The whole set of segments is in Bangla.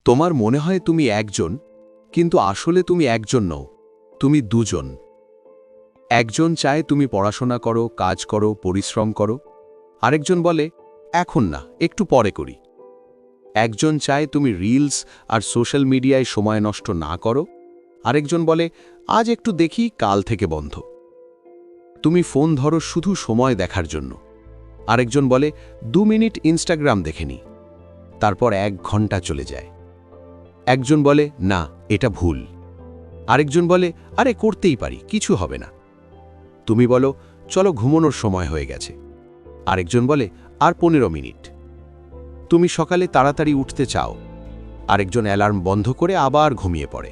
তোমার মনে হয় তুমি একজন, কিন্তু আসলে তুমি একজন নও, তুমি দুজন। একজন চায় তুমি পড়াশোনা করো, কাজ করো, পরিশ্রম করো। আরেকজন বলে, এখন না, একটু পরে করি। একজন চায় তুমি রিলস আর সোশ্যাল মিডিয়ায় সময় নষ্ট না করো। আরেকজন বলে, আজ একটু দেখি, কাল থেকে বন্ধ। তুমি ফোন ধরো শুধু সময় দেখার জন্য। আরেকজন বলে, 2 মিনিট ইনস্টাগ্রাম দেখে নি। তারপর 1 ঘন্টা চলে যায়। একজন বলে, না, এটা ভুল। আরেকজন বলে, আরে করতেই পারি, কিছু হবে না। তুমি বলো, চলো ঘুমানোর সময় হয়ে গেছে। আরেকজন বলে, আর 15 মিনিট। তুমি সকালে তাড়াতাড়ি উঠতে চাও। আরেকজন অ্যালার্ম বন্ধ করে আবার ঘুমিয়ে পড়ে।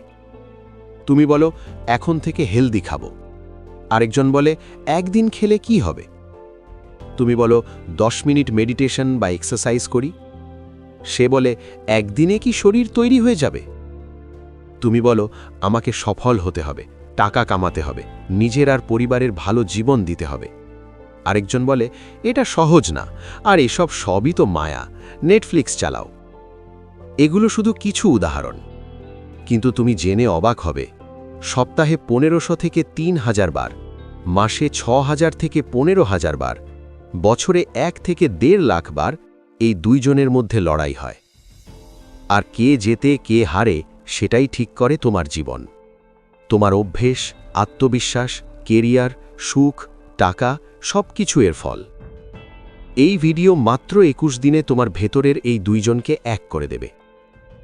তুমি বলো, এখন থেকে হেলদি খাবো। আরেকজন বলে, একদিন খেলে কি হবে? তুমি বলো, 10 মিনিট মেডিটেশন বা এক্সারসাইজ করি। সে বলে, একদিনে কি শরীর তৈরি হয়ে যাবে? তুমি বলো, আমাকে সফল হতে হবে, টাকা কামাতে হবে, নিজের আর পরিবারের ভালো জীবন দিতে হবে। আরেকজন বলে, এটা সহজ না, আর এসব সবই তো মায়া, নেটফ্লিক্স চালাও। এগুলো শুধু কিছু উদাহরণ, কিন্তু তুমি জেনে অবাক হবে, সপ্তাহে 1500 থেকে 3000 বার, মাসে 6000 থেকে 15000 বার, বছরে 1 থেকে 1.5 লাখ বার এই দুইজনের মধ্যে লড়াই হয়। আর কে জেতে কে হারে সেটাই ঠিক করে তোমার জীবন, তোমার অভ্যেস, আত্মবিশ্বাস, কেরিয়ার, সুখ, টাকা, সব কিছু এর ফল। এই ভিডিও মাত্র 21 দিনে তোমার ভেতরের এই দুইজনকে এক করে দেবে।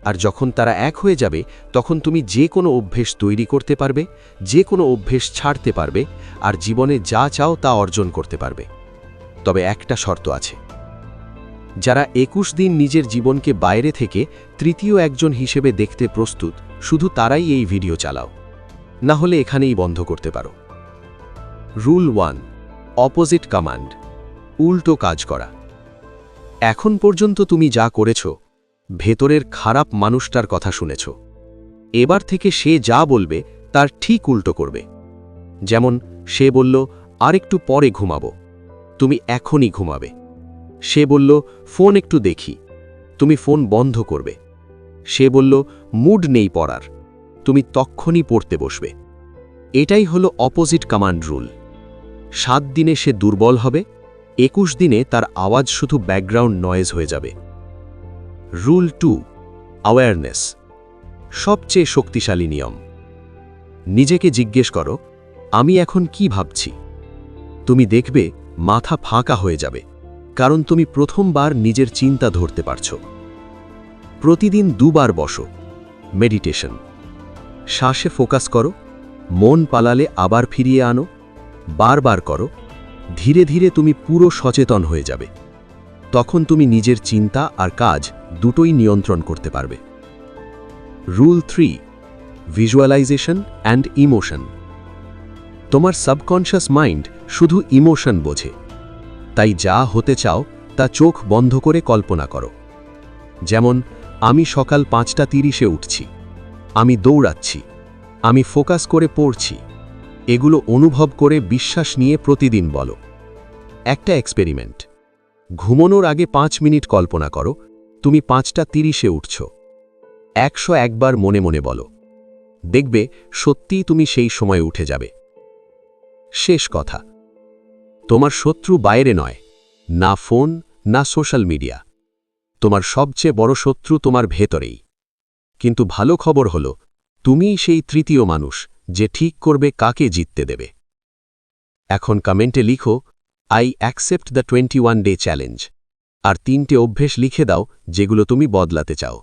আর যখন তারা এক হয়ে যাবে, তখন তুমি যে কোনো অভ্যেস তৈরি করতে পারবে, যে কোনো অভ্যেস ছাড়তে পারবে, আর জীবনে যা চাও তা অর্জন করতে পারবে। তবে একটা শর্ত আছে, যারা 21 দিন নিজের জীবনকে বাইরে থেকে তৃতীয় একজন হিসেবে দেখতে প্রস্তুত, শুধু তারাই এই ভিডিও চালাও, না হলে এখানেই বন্ধ করতে পারো। রুল 1, অপোজিট কমান্ড, উল্টো কাজ করা। এখন পর্যন্ত তুমি যা করেছ, ভেতরের খারাপ মানুষটার কথা শুনেছ। এবার থেকে সে যা বলবে তার ঠিক উল্টো করবে। যেমন সে বলল, আরেকটু পরে ঘুমাবো, তুমি এখনই ঘুমাবে। সে বলল, ফোন একটু দেখি, তুমি ফোন বন্ধ করবে। সে বলল, মুড নেই পড়ার, তুমি তক্ষণই পড়তে বসবে। এটাই হলো অপোজিট কমান্ড রুল। 7 দিনে সে দুর্বল হবে, 21 দিনে তার আওয়াজ শুধু ব্যাকগ্রাউন্ড নয়েজ হয়ে যাবে। রুল 2, অ্যাওয়ারনেস, সবচেয়ে শক্তিশালী নিয়ম। নিজেকে জিজ্ঞেস করো, আমি এখন কি ভাবছি? তুমি দেখবে মাথা ফাঁকা হয়ে যাবে, কারণ তুমি প্রথমবার নিজের চিন্তা ধরতে পারছো। প্রতিদিন 2 বার বসো, মেডিটেশন, শ্বাসে ফোকাস করো, মন পালালে আবার ফিরিয়ে আনো, বারবার করো। ধীরে ধীরে তুমি পুরো সচেতন হয়ে যাবে। তখন তুমি নিজের চিন্তা আর কাজ দুটোই নিয়ন্ত্রণ করতে পারবে। Rule 3, visualisation and emotion. তোমার সাবকনশিয়াস মাইন্ড শুধু ইমোশন বোঝে, তাই যা হতে চাও তা চোখ বন্ধ করে কল্পনা করো। যেমন, আমি সকাল 5:30-এ উঠছি, আমি দৌড়াচ্ছি, আমি ফোকাস করে পড়ছি। এগুলো অনুভব করে বিশ্বাস নিয়ে প্রতিদিন বলো। একটা এক্সপেরিমেন্ট, ঘুমানোর আগে 5 মিনিট কল্পনা করো তুমি 5:30-এ উঠছ। 101 বার মনে মনে বলো, দেখবে সত্যিই তুমি সেই সময় উঠে যাবে। শেষ কথা, তোমার শত্রু বাইরে নয়, না ফোন, না সোশ্যাল মিডিয়া। তোমার সবচেয়ে বড় শত্রু তোমার ভেতরেই। কিন্তু ভালো খবর হলো, তুমিই সেই তৃতীয় মানুষ যে ঠিক করবে কাকে জিততে দেবে। এখন কমেন্টে লিখো, I accept the 21 day challenge, আর 3টে অভ্যেস লিখে দাও যেগুলো তুমি বদলাতে চাও।